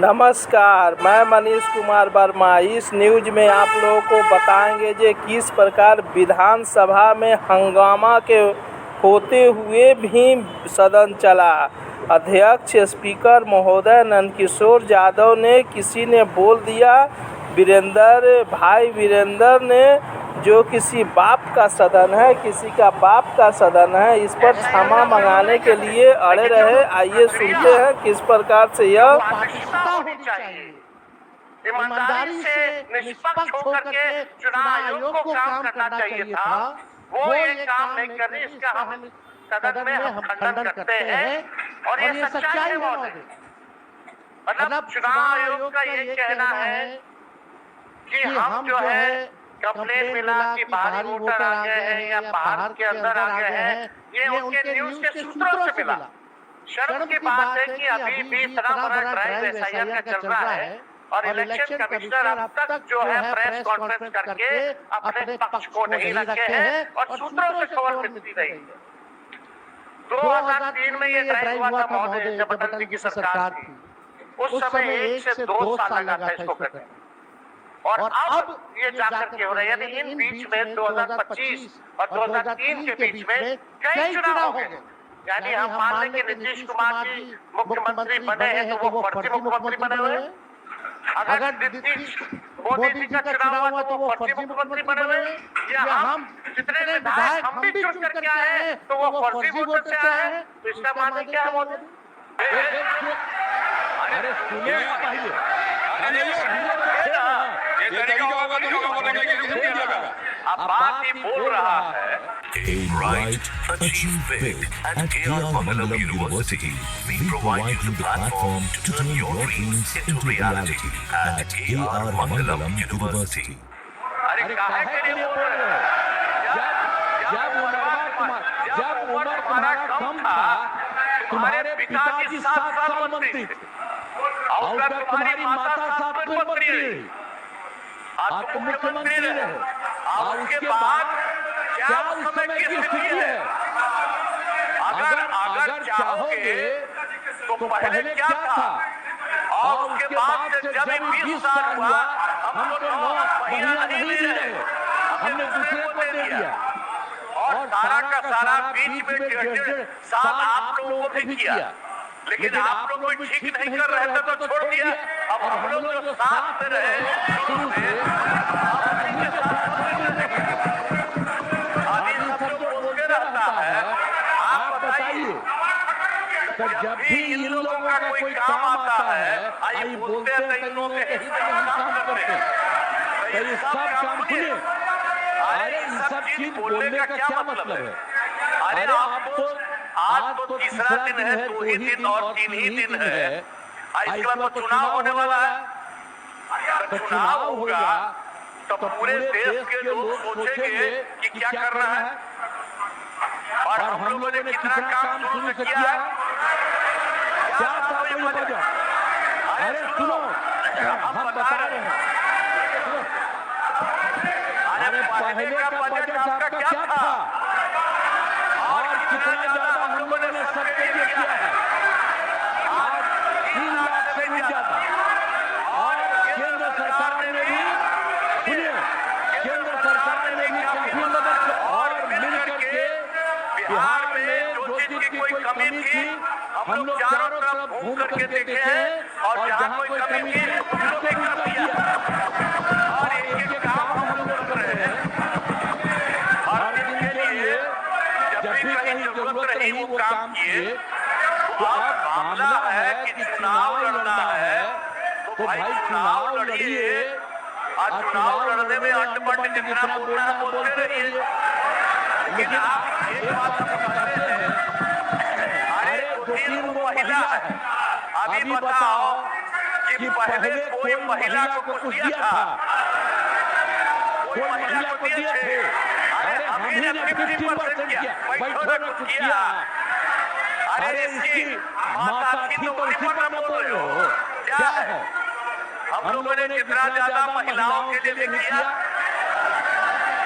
नमस्कार, मैं मनीष कुमार वर्मा। इस न्यूज में आप लोगों को बताएंगे कि किस प्रकार विधानसभा में हंगामा के होते हुए भी सदन चला। अध्यक्ष स्पीकर महोदय नंदकिशोर यादव ने किसी ने बोल दिया वीरेंद्र ने जो किसी बाप का सदन है, किसी का बाप का सदन है, इस पर क्षमा मंगाने के लिए अड़े रहे। आइए सुनते हैं किस प्रकार से यह होनी चाहिए। ईमानदारी से निष्पक्ष होकर के चुनाव आयोग को काम करना चाहिए था। वो ये काम नहीं कर रही, इसका हम सदन में हम खंडन करते हैं और ये सच्चाई है महोदय। मतलब चुनाव आयोग का ये कहना है कि हम जो है कंप्लेन मिला कि बाहरी वोटर आ गए हैं या बाहर के अंदर आ गए हैं, ये उनके न्यूज के सूत्रों से मिला। शर्म की बात है कि अभी भी इतना बड़ा ड्राइव एसआईआर का चल रहा है और इलेक्शन कमिश्नर अब तक जो है प्रेस कॉन्फ्रेंस करके अपने पक्ष को नहीं रखे हैं और सूत्रों से खबर मिलती रही है। 2003 में ये ड्राइव हुआ था महोदय, जब अटल जी की सरकार थी। उस समय 1 से 2 साल लगा था इसको करने। और अब ये जाकर के हो रहा है, यानी इन बीच में 2025 और 2003 के बीच में कई चुनाव हो गए। यानी हम मान लें कि नीतीश कुमार जी मुख्यमंत्री बने हैं तो वो फर्जी मुख्यमंत्री बने हुए हैं। अगर नीतीश मोदी जी का चुनाव हुआ तो वो फर्जी मुख्यमंत्री बने हुए हैं। या हम जितने विधायक हम भी चुन करके आए हैं तो वो फर्जी वोटर से आए हैं। तो इसका मतलब क्या है मोदी? अरे सुनिए ये तरीका होगा तो बोलेंगे कि किसी ने लगा। अब बात ही बोल रहा है। Aim right, achieve big. At AR Mangalam University, we provide you the platform to turn your dreams into reality. At AR Mangalam University. अरे काहे के लिए बोल रहे हो? जब उम्र तुम्हारा कम था, तुम्हारे पिताजी 7 साल मंत्री थे और तुम्हारी माता 7 मंत्री रही, आज तुम मुख्यमंत्री रहे। और उसके बाद क्या उस समय की स्थिति है? अगर चाहोगे तो पहले क्या था और उसके बाद से जब 20 साल हुआ हम तो 9 महीना नहीं ले रहे, हमने दूसरे को दे दिया। और सारा का सारा बीच में 1.5 साल आप लोगों को भी किया, लेकिन आप लोग कोई ठीक नहीं कर रहे थे तो छोड़ दिया। अब हम लोग जो साथ में रहे शुरू से तो जब भी इन लोगों का कोई काम आता है, आई बोलते हैं तो इन लोगों के हित में हम काम करते हैं। तो ये सब काम सुनिए। अरे ये सब चीज बोलने का क्या मतलब है? अरे आज तो तीसरा दिन है, 2 ही दिन और 3 ही दिन है। इसके बाद तो चुनाव होने वाला है। तो चुनाव होगा तो पूरे देश के लोग सोचेंगे कि क्या करना है। और हम लोगों ने कितना काम शुरू से किया है, क्या था ये बजट? अरे सुनो, हम बता रहे हैं। अरे पहले का बजट आपका क्या था और कितना ज्यादा हम लोगों ने सबके लिए किया है? आज 3 लाख से भी ज्यादा। और केंद्र सरकार ने भी, सुनिए, केंद्र सरकार ने भी काफी मदद और मिलकर के बिहार में जो चीज की कोई कमी थी हम लोग चारों तरफ घूम करके देखे हैं और जहां कोई कमी थी उसको भी कर दिया। और एक काम हम लोग कर रहे हैं और इनके लिए जब भी कहीं जरूरत रही वो काम किए। तो अब मामला है कि चुनाव लड़ना है तो भाई चुनाव लड़िए और चुनाव लड़ने में अड्ड-पड्ड जितना बोलना है बोलते रहिए। लेकिन आप एक बात बताते हैं, अरे 2-3 वो महिला है, अभी बताओ कि पहले कोई महिला को कुछ दिया था? कोई महिला को दिए थे? अरे हमने 50% किया, बैठो ना कुछ किया। अरे इसकी माता थी तो इसी पर न बोल रहे हो, क्या है? हम लोगों ने कितना ज्यादा महिलाओं के लिए किया,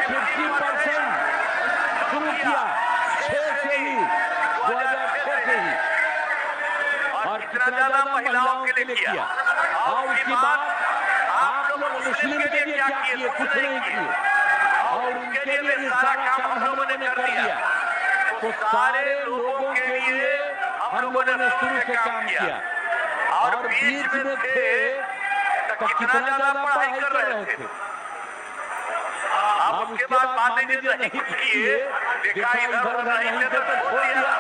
50% शुरू किया 6 से ही, 2006 से ही, और कितना ज्यादा महिलाओं के लिए किया। और उसके बाद आप लोग मुस्लिम के लिए क्या किए? कुछ नहीं किए। और उनके लिए ये सारा काम हम लोगों ने कर दिया। तो सारे लोगों के लिए हम लोगों ने शुरू से काम किया। और बीच में थे तो कितना ज्यादा पढ़ाई कर रहे थे। अब उसके बाद मान लीजिए नहीं कुछ किए, देखा इधर उधर नहीं थे तो छोड़ दिया।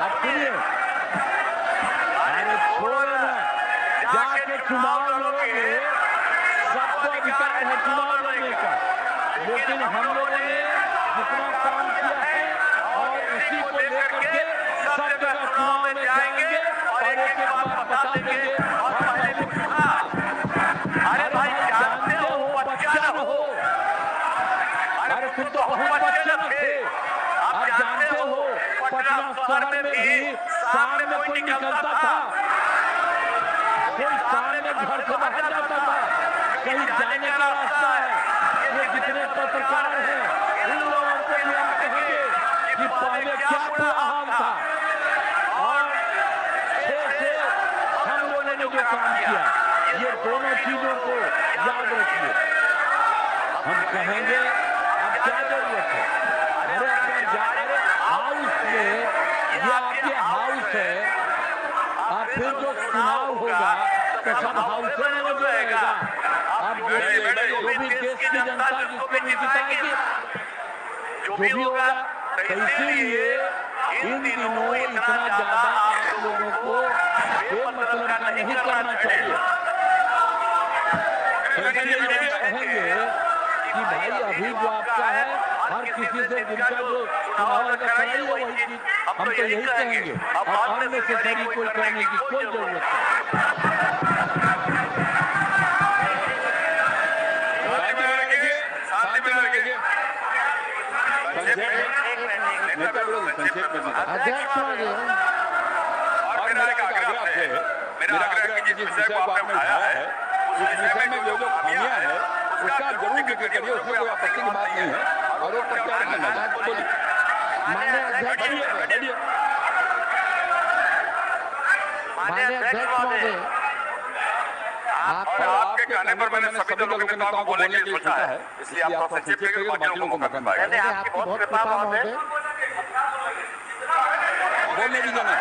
अब सुनिए, अरे छोड़ो ना, जाके चुनाव लड़ोगे, सबको अधिकार है चुनाव लड़ने का। लेकिन हम लोगों ने जितना काम किया है और उसी को लेकर के सब जगह चुनाव में जाएंगे और एक एक बात बता देंगे। अरे भाई जानते हो बच्चा न हो, अरे तुम तो बहुत बच्चे थे। आप जानते हो पटना शहर में भी शाम में कोई निकलता था, कोई शाम में घर से बाहर जाता था, कहीं जाने का रास्ता है। ये जितने पत्रकार हैं उन लोगों को भी हम कहेंगे कि पहले क्या हाल था और से हम लोगों ने जो काम किया, ये दोनों चीजों को याद रखिए। हम कहेंगे अब क्या जरूरत है? अरे अरे हाउस में, ये आपके हाउस है, आप फिर जो चुनाव होगा तो सब हाउस में हो जाएगा। आप जो भी देश की जनता जिसको भी जिताएगी, जो भी होगा, तो इसीलिए इन दिनों इतना ज्यादा आप लोगों को बेमतलब का नहीं करना चाहिए। कहेंगे कि भाई अभी जो आपका है हर किसी से जिनका जो चुनाव कराइए वही चीज हम तो यही कहेंगे। अब अननेसेसरी कोई करने की कोई जरूरत नहीं। अध्यक्ष और मेरा आग्रह है, मेरा आग्रह है कि जिस विषय को आपने उठाया है उस विषय में जो खामियां है उसका जरूर जिक्र करिए, उसमें कोई आपत्ति की बात नहीं है। और वो प्रचार करना बोलिए। माननीय अध्यक्ष महोदय, आपके कहने पर मैंने सभी दलों के नेताओं को बोलने के लिए सोचा है, इसलिए आप संक्षेप करके बाकी लोगों को मौका मिलेगा। आपकी बहुत कृपा महोदय। बोलने की जगह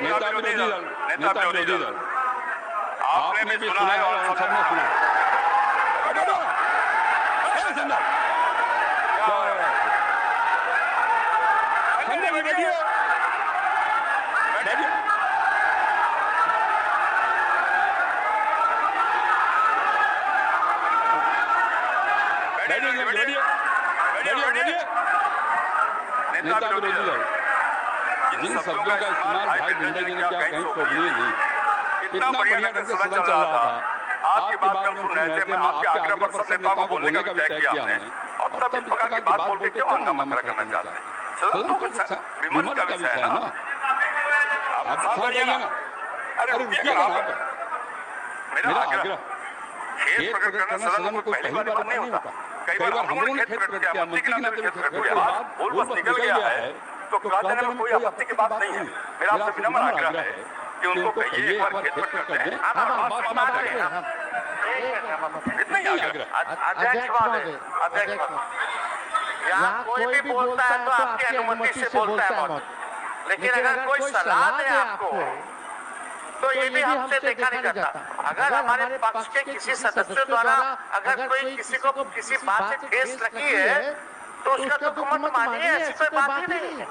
नेता विरोधी दल आपने भी सुना है और हम सबने सुना। नेता विरोधी दल जिन शब्दों का इस्तेमाल भाई जिंदगी ने क्या कहीं शोभनीय नहीं। इतना बढ़िया ढंग से सदन चल रहा था, आपकी बात में सुन रहे थे, मैं आपके आग्रह पर सब नेताओं को बोलने का भी तय किया हमने। और तब इस प्रकार की बात बोल के क्यों हंगामा खड़ा करना चाहते हैं? सदन तो कुछ विमर्श का विषय है ना, आप साथ रहिए ना। अरे रुकिए ना, मेरा आग्रह खेत प्रकट करना सदन में कोई पहली बार नहीं होता। कई बार हम लोगों ने खेत प्रकट किया, मंत्री के नाते भी खेत प्रकट किया, बोल बस निकल गया है तो कह देने में कोई आपत्ति की बात नहीं है। मेरा आपसे विनम्र आग्रह है कि उनको कहिए एक बार खेत प्रकट कर दें। इतना ही आग्रह। अध्यक्ष महोदय, यहाँ कोई भी बोलता है तो आपकी अनुमति से बोलता है, लेकिन अगर कोई सलाह दे आपको तो ये भी हमसे देखा नहीं जाता। अगर हमारे पक्ष के किसी सदस्य द्वारा अगर कोई किसी को किसी बात से ठेस लगी है तो उसका दुख मत मानिए, ऐसी कोई बात ही नहीं है।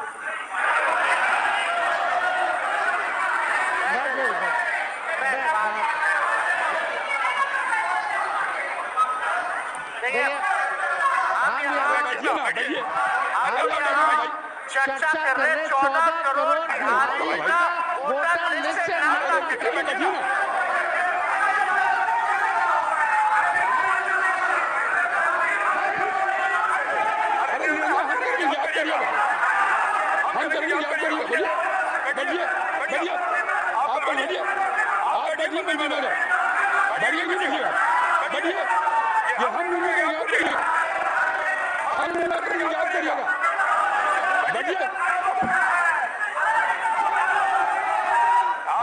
चर्चा कर रहे 14 करोड़ बिहारी का वोटर लिस्ट से नाम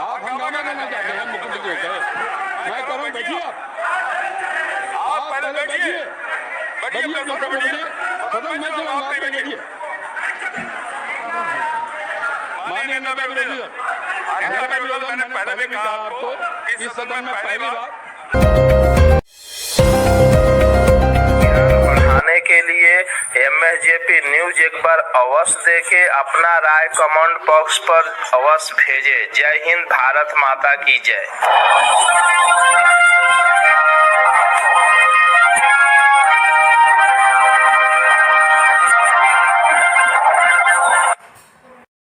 आप हंगामा करना चाहते हैं मुख्यमंत्री को मैं करूं, बैठिए आप पहले बैठिए सदन में चलो, आप बैठिए। माननीय नेता विरोधी दल, मैंने पहले भी कहा आपको इस सदन में पहली बार के लिए MSJP न्यूज एक बार अवश्य देखे, अपना राय कमेंट बॉक्स पर अवश्य भेजे। जय हिंद, भारत माता की जय।